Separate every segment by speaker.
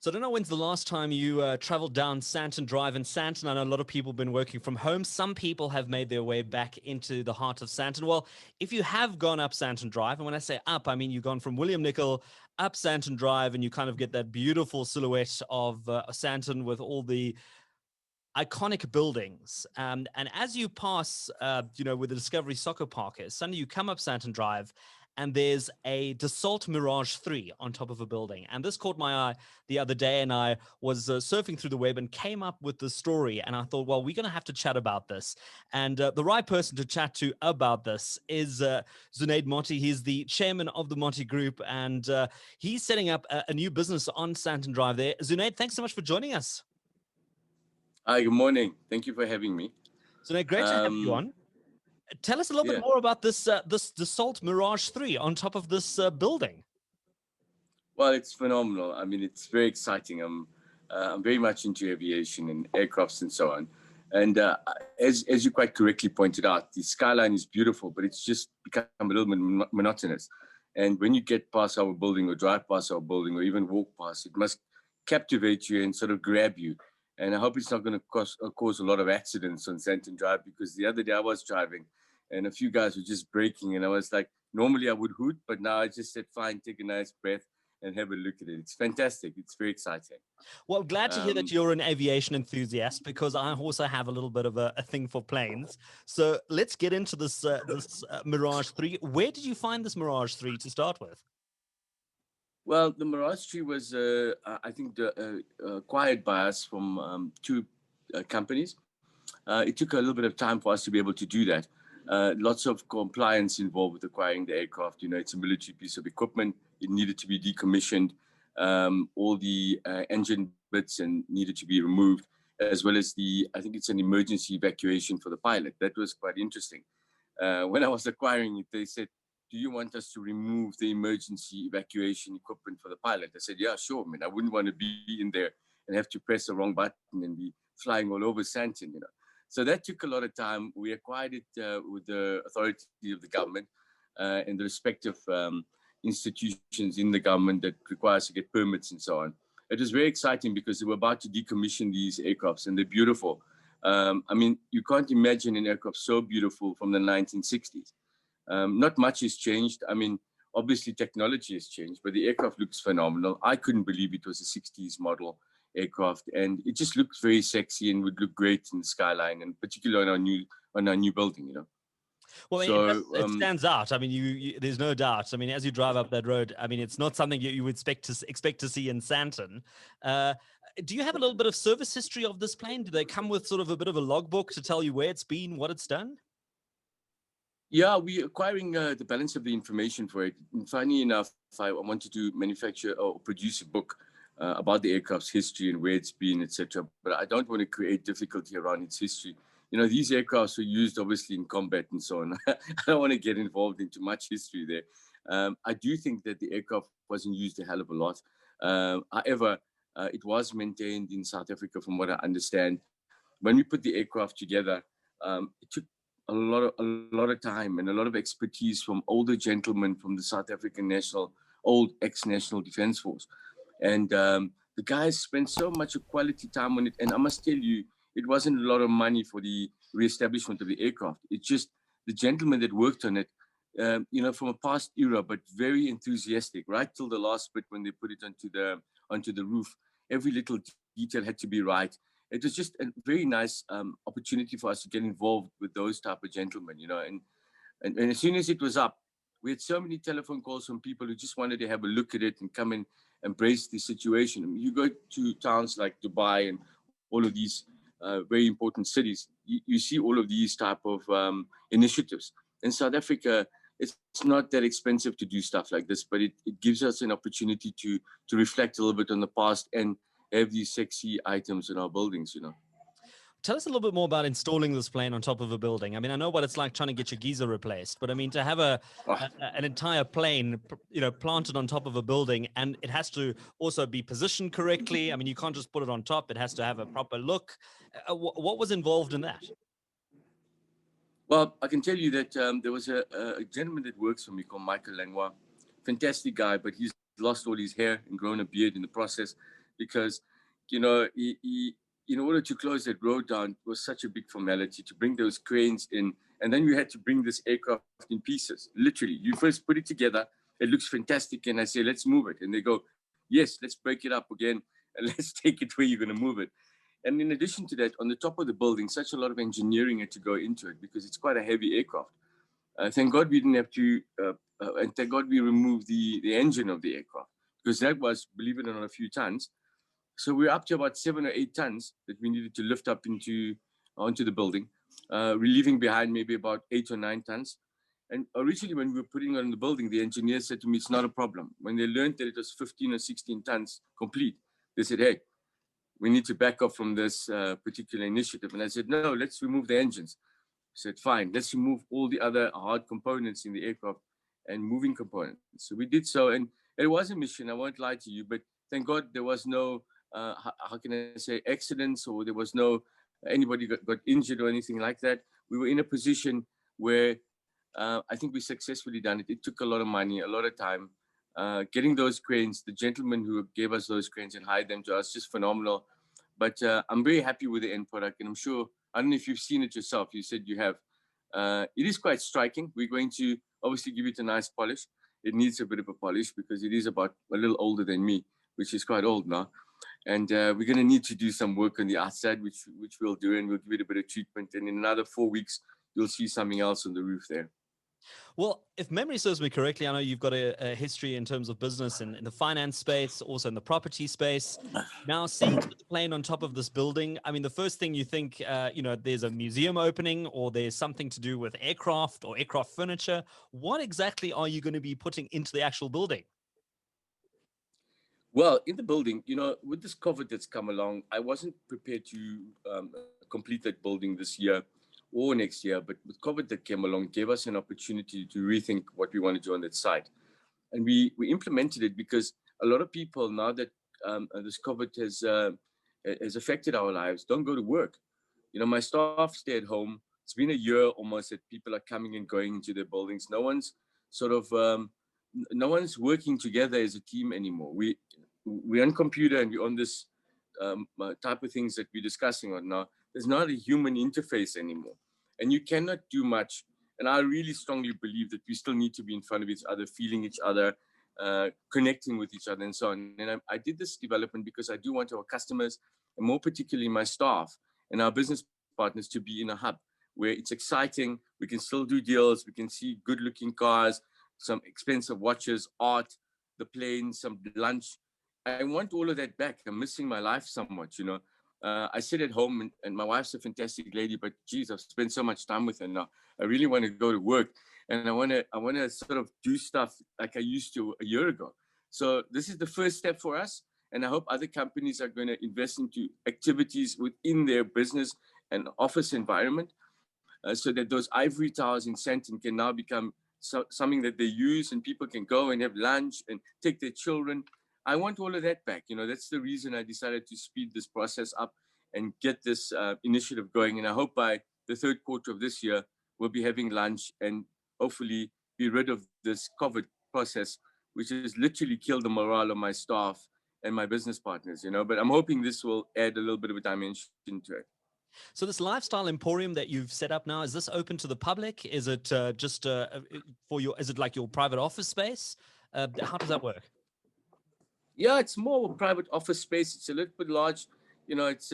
Speaker 1: So I don't know when's the last time you traveled down Stanton Drive in Stanton. I know a lot of people have been working from home. Some people have made their way back into the heart of Stanton. Well, if you have gone up Stanton Drive, and when I say up, I mean you've gone from William Nicol up Stanton Drive, and you kind of get that beautiful silhouette of Stanton with all the iconic buildings. And as you pass, where the Discovery Soccer Park is, suddenly you come up Stanton Drive, and there's a Dassault Mirage III on top of a building. And this caught my eye the other day, and I was surfing through the web and came up with the story. And I thought, well, we're going to have to chat about this. And the right person to chat to about this is Zunaid Moti. He's the chairman of the Moti Group, and he's setting up a new business on Stanton Drive there. Zunaid, thanks so much for joining us.
Speaker 2: Hi, good morning. Thank you for having me.
Speaker 1: Zunaid, great to have you on. Tell us a little bit more about this Dassault Mirage III on top of this building.
Speaker 2: Well, it's phenomenal. I mean, it's very exciting. I'm very much into aviation and aircrafts and so on. And as you quite correctly pointed out, the skyline is beautiful, but it's just become a little bit monotonous. And when you get past our building or drive past our building or even walk past, it must captivate you and sort of grab you. And I hope it's not going to cause a lot of accidents on Stanton Drive, because the other day I was driving and a few guys were just braking, and I was like, normally I would hoot, but now I just said, fine, take a nice breath and have a look at it. It's fantastic. It's very exciting.
Speaker 1: Well, glad to hear that you're an aviation enthusiast, because I also have a little bit of a thing for planes. So let's get into this Mirage 3. Where did you find this Mirage 3 to start with?
Speaker 2: Well, the Mirage 3 was, I think, acquired by us from two companies. It took a little bit of time for us to be able to do that. Lots of compliance involved with acquiring the aircraft. You know, it's a military piece of equipment. It needed to be decommissioned. All the engine bits and needed to be removed, as well as I think it's an emergency evacuation for the pilot. That was quite interesting. When I was acquiring it, they said, do you want us to remove the emergency evacuation equipment for the pilot? I said, yeah, sure. I mean, I wouldn't want to be in there and have to press the wrong button and be flying all over Stanton, you know. So that took a lot of time. We acquired it with the authority of the government and the respective institutions in the government that require us to get permits and so on. It was very exciting because they were about to decommission these aircrafts, and they're beautiful. I mean, you can't imagine an aircraft so beautiful from the 1960s. Not much has changed. I mean, obviously technology has changed, but the aircraft looks phenomenal. I couldn't believe it was a 60s model aircraft, and it just looks very sexy and would look great in the skyline, and particularly on our new building, you know.
Speaker 1: Well, so, it stands out. I mean, there's no doubt. I mean, as you drive up that road, I mean, it's not something you would expect to see in Stanton. Do you have a little bit of service history of this plane? Do they come with sort of a bit of a logbook to tell you where it's been, what it's done?
Speaker 2: Yeah, we're acquiring the balance of the information for it. And funny enough, I wanted to manufacture or produce a book about the aircraft's history and where it's been, etc. But I don't want to create difficulty around its history. You know, these aircrafts were used obviously in combat and so on. I don't want to get involved into much history there. I do think that the aircraft wasn't used a hell of a lot. However, it was maintained in South Africa, from what I understand. When we put the aircraft together, it took a lot of time and a lot of expertise from older gentlemen from the South African old ex-National Defence Force. And the guys spent so much quality time on it. And I must tell you, it wasn't a lot of money for the reestablishment of the aircraft. It's just the gentlemen that worked on it, you know, from a past era, but very enthusiastic, right till the last bit when they put it onto the roof. Every little detail had to be right. It was just a very nice opportunity for us to get involved with those type of gentlemen, you know. And as soon as it was up, we had so many telephone calls from people who just wanted to have a look at it and come and embrace the situation. I mean, you go to towns like Dubai and all of these very important cities, you see all of these type of initiatives. In South Africa, it's not that expensive to do stuff like this, but it gives us an opportunity to reflect a little bit on the past and have these sexy items in our buildings, you know.
Speaker 1: Tell us a little bit more about installing this plane on top of a building. I mean, I know what it's like trying to get your geyser replaced, but I mean, to have an entire plane, you know, planted on top of a building, and it has to also be positioned correctly. I mean, you can't just put it on top. It has to have a proper look. What was involved in that?
Speaker 2: Well, I can tell you that there was a gentleman that works for me called Michael Langlois. Fantastic guy, but he's lost all his hair and grown a beard in the process. because, in order to close that road down was such a big formality to bring those cranes in. And then we had to bring this aircraft in pieces. Literally, you first put it together. It looks fantastic. And I say, let's move it. And they go, yes, let's break it up again. And let's take it where you're going to move it. And in addition to that, on the top of the building, such a lot of engineering had to go into it because it's quite a heavy aircraft. Thank God we didn't have to, and thank God we removed the engine of the aircraft, because that was, believe it or not, a few tons. So we're up to about 7 or 8 tons that we needed to lift up onto the building, relieving behind maybe about 8 or 9 tons. And originally, when we were putting it on the building, the engineer said to me, it's not a problem. When they learned that it was 15 or 16 tons complete, they said, hey, we need to back off from this particular initiative. And I said, no, let's remove the engines. I said, fine, let's remove all the other hard components in the aircraft and moving components. So we did so, and it was a mission, I won't lie to you, but thank God there was no, how can I say, accidents, or there was no, anybody got injured or anything like that. We were in a position where I think we successfully done it. It took a lot of money, a lot of time. Getting those cranes, the gentleman who gave us those cranes and hired them to us, just phenomenal. But I'm very happy with the end product, and I'm sure, I don't know if you've seen it yourself. You said you have. It is quite striking. We're going to obviously give it a nice polish. It needs a bit of a polish because it is about a little older than me, which is quite old now. And we're going to need to do some work on the outside, which we'll do, and we'll give it a bit of treatment. And in another 4 weeks, you'll see something else on the roof there.
Speaker 1: Well, if memory serves me correctly, I know you've got a history in terms of business in the finance space, also in the property space. Now, seeing the plane on top of this building, I mean, the first thing you think, there's a museum opening or there's something to do with aircraft or aircraft furniture. What exactly are you going to be putting into the actual building?
Speaker 2: Well, in the building, with this COVID that's come along, I wasn't prepared to complete that building this year or next year, but with COVID that came along, gave us an opportunity to rethink what we want to do on that site. And we implemented it because a lot of people, now that this COVID has affected our lives, don't go to work. My staff stay at home. It's been a year almost that people are coming and going into their buildings. No one's working together as a team anymore. We're on computer and we're on this type of things that we're discussing on now. There's not a human interface anymore, and you cannot do much. And I really strongly believe that we still need to be in front of each other, feeling each other, connecting with each other, and so on. And I did this development because I do want our customers, and more particularly my staff and our business partners, to be in a hub where it's exciting. We can still do deals. We can see good-looking cars, some expensive watches, art, the plane, some lunch. I want all of that back. I'm missing my life somewhat, I sit at home, and my wife's a fantastic lady, but geez, I've spent so much time with her now. I really want to go to work, and I want to sort of do stuff like I used to a year ago. So this is the first step for us, and I hope other companies are going to invest into activities within their business and office environment, so that those ivory towers in SANDTON can now become something that they use, and people can go and have lunch and take their children. I want all of that back. That's the reason I decided to speed this process up and get this initiative going. And I hope by the third quarter of this year, we'll be having lunch and hopefully be rid of this COVID process, which has literally killed the morale of my staff and my business partners, But I'm hoping this will add a little bit of a dimension to it.
Speaker 1: So this lifestyle emporium that you've set up now, is this open to the public? Is it just is it like your private office space? How does that work?
Speaker 2: Yeah, it's more private office space. It's a little bit large. It's,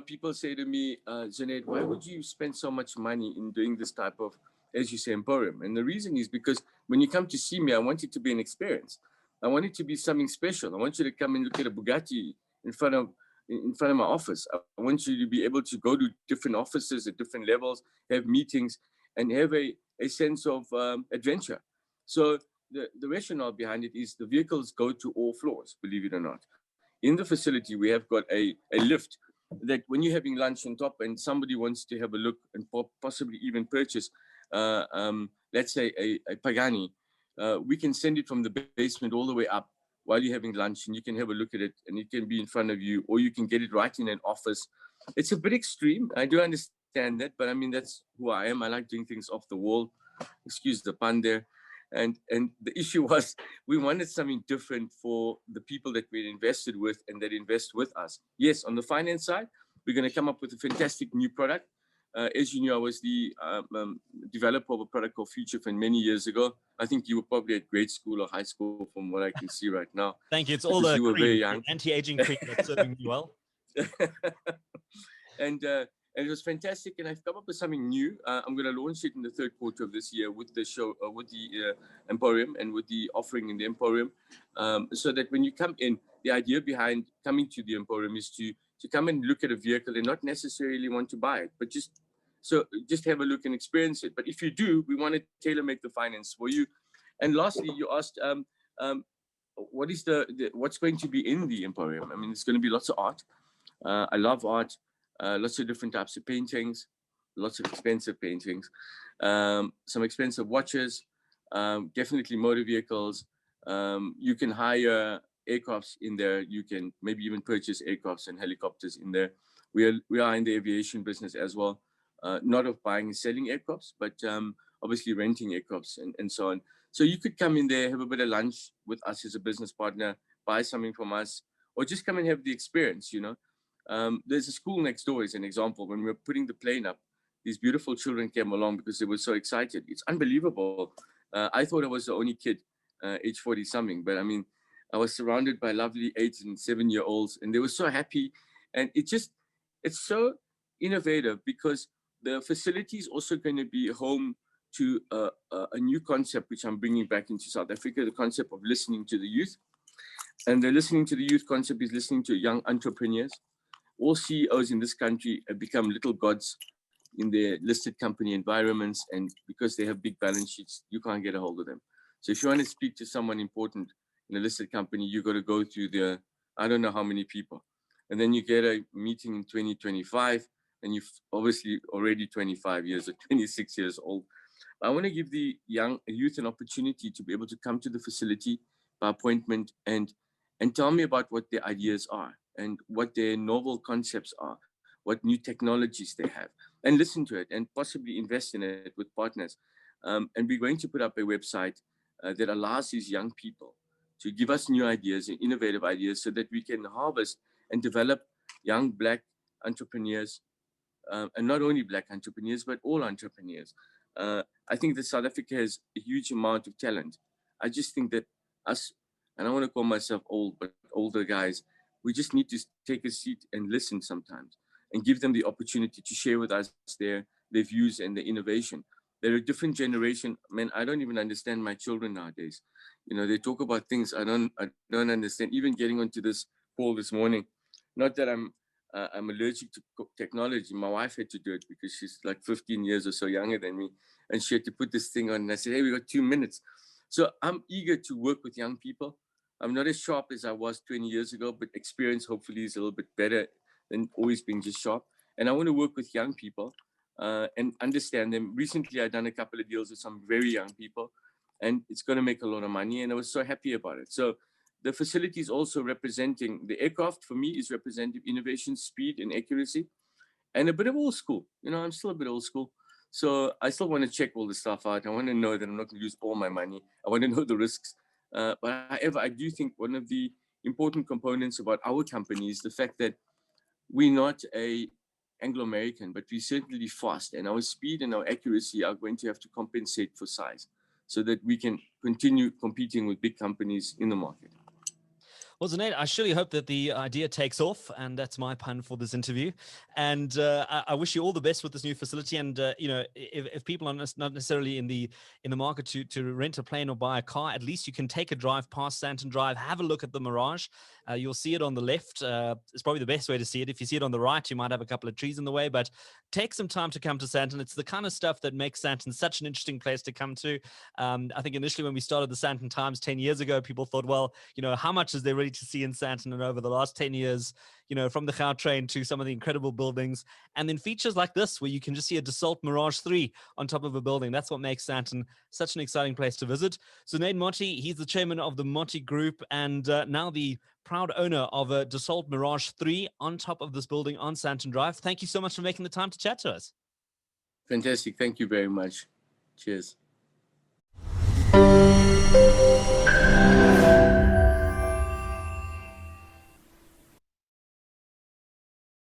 Speaker 2: people say to me, Zunaid, why would you spend so much money in doing this type of, as you say, emporium? And the reason is because when you come to see me, I want it to be an experience. I want it to be something special. I want you to come and look at a Bugatti in front of my office. I want you to be able to go to different offices at different levels, have meetings, and have a sense of adventure. So the rationale behind it is the vehicles go to all floors, believe it or not. In the facility, we have got a lift that when you're having lunch on top and somebody wants to have a look and possibly even purchase, let's say a Pagani, we can send it from the basement all the way up while you're having lunch, and you can have a look at it, and it can be in front of you, or you can get it right in an office. It's a bit extreme. I do understand that, but I mean, that's who I am. I like doing things off the wall. Excuse the pun there. And the issue was we wanted something different for the people that we invested with and that invest with us. Yes, on the finance side, we're going to come up with a fantastic new product. As you know, I was the developer of a product called FuturExotics many years ago. I think you were probably at grade school or high school from what I can see right now.
Speaker 1: Thank you. It's all
Speaker 2: Because
Speaker 1: the
Speaker 2: you were
Speaker 1: cream,
Speaker 2: very
Speaker 1: the
Speaker 2: young.
Speaker 1: anti-aging cream that's serving me well.
Speaker 2: And it was fantastic. And I've come up with something new. I'm going to launch it in the third quarter of this year with the show, with the Emporium and with the offering in the Emporium. So that when you come in, the idea behind coming to the Emporium is to come and look at a vehicle and not necessarily want to buy it, but just have a look and experience it. But if you do, we want to tailor make the finance for you. And lastly, you asked, what is what's going to be in the Emporium? I mean, it's going to be lots of art. I love art, lots of different types of paintings, lots of expensive paintings, some expensive watches, definitely motor vehicles. You can hire aircrafts in there. You can maybe even purchase aircrafts and helicopters in there. We are in the aviation business as well, not of buying and selling aircrafts, but obviously renting aircrafts and so on. So you could come in there, have a bit of lunch with us as a business partner, buy something from us, or just come and have the experience, you know. There's a school next door, as an example. When we were putting the plane up, these beautiful children came along because they were so excited. It's unbelievable. I thought I was the only kid, age 40 something, but I mean, I was surrounded by lovely 8 and 7-year-olds, and they were so happy. And it's so innovative because the facility is also going to be home to a new concept, which I'm bringing back into South Africa, the concept of listening to the youth. And the listening to the youth concept is listening to young entrepreneurs. All CEOs in this country have become little gods in their listed company environments. And because they have big balance sheets, you can't get a hold of them. So if you want to speak to someone important in a listed company, you got to go through I don't know how many people. And then you get a meeting in 2025, and you've obviously already 25 years or 26 years old. I want to give the young youth an opportunity to be able to come to the facility by appointment and tell me about what their ideas are and what their novel concepts are, what new technologies they have, and listen to it and possibly invest in it with partners. And we're going to put up a website that allows these young people to give us new ideas and innovative ideas so that we can harvest and develop young Black entrepreneurs, and not only Black entrepreneurs, but all entrepreneurs. I think that South Africa has a huge amount of talent. I just think that us, and I want to call myself old, but older guys, we just need to take a seat and listen sometimes and give them the opportunity to share with us their views and their innovation. They're a different generation. Man, I don't even understand my children nowadays. You know, they talk about things I don't understand. Even getting onto this call this morning, not that I'm allergic to technology. My wife had to do it because she's like 15 years or so younger than me, and she had to put this thing on. And I said, hey, we got 2 minutes. So I'm eager to work with young people. I'm not as sharp as I was 20 years ago, but experience hopefully is a little bit better than always being just sharp. And I want to work with young people and understand them. Recently, I've done a couple of deals with some very young people, and it's going to make a lot of money. And I was so happy about it. So the facility is also representing the aircraft. For me, is representing innovation, speed, and accuracy, and a bit of old school. You know, I'm still a bit old school. So I still want to check all the stuff out. I want to know that I'm not going to lose all my money. I want to know the risks. But however, I do think one of the important components about our company is the fact that we're not a Anglo-American, but we're certainly fast, and our speed and our accuracy are going to have to compensate for size so that we can continue competing with big companies in the market.
Speaker 1: Well, Zunaid, I surely hope that the idea takes off, and that's my pun for this interview. And I wish you all the best with this new facility. And you know, if people are not necessarily in the market to rent a plane or buy a car, at least you can take a drive past Stanton Drive, have a look at the Mirage. You'll see it on the left. It's probably the best way to see it. If you see it on the right, you might have a couple of trees in the way, but take some time to come to Stanton. It's the kind of stuff that makes Stanton such an interesting place to come to. I think initially when we started the SANDTON Times 10 years ago, people thought, well, you know, how much is there really to see in Stanton? And over the last 10 years, you know, from the Gautrain to some of the incredible buildings, and then features like this where you can just see a Dassault Mirage III on top of a building. That's what makes Stanton such an exciting place to visit. Zunaid Moti, he's the chairman of the Moti Group and now the proud owner of a Dassault Mirage III on top of this building on Stanton Drive. Thank you so much for making the time to chat to us.
Speaker 2: Fantastic. Thank you very much. Cheers.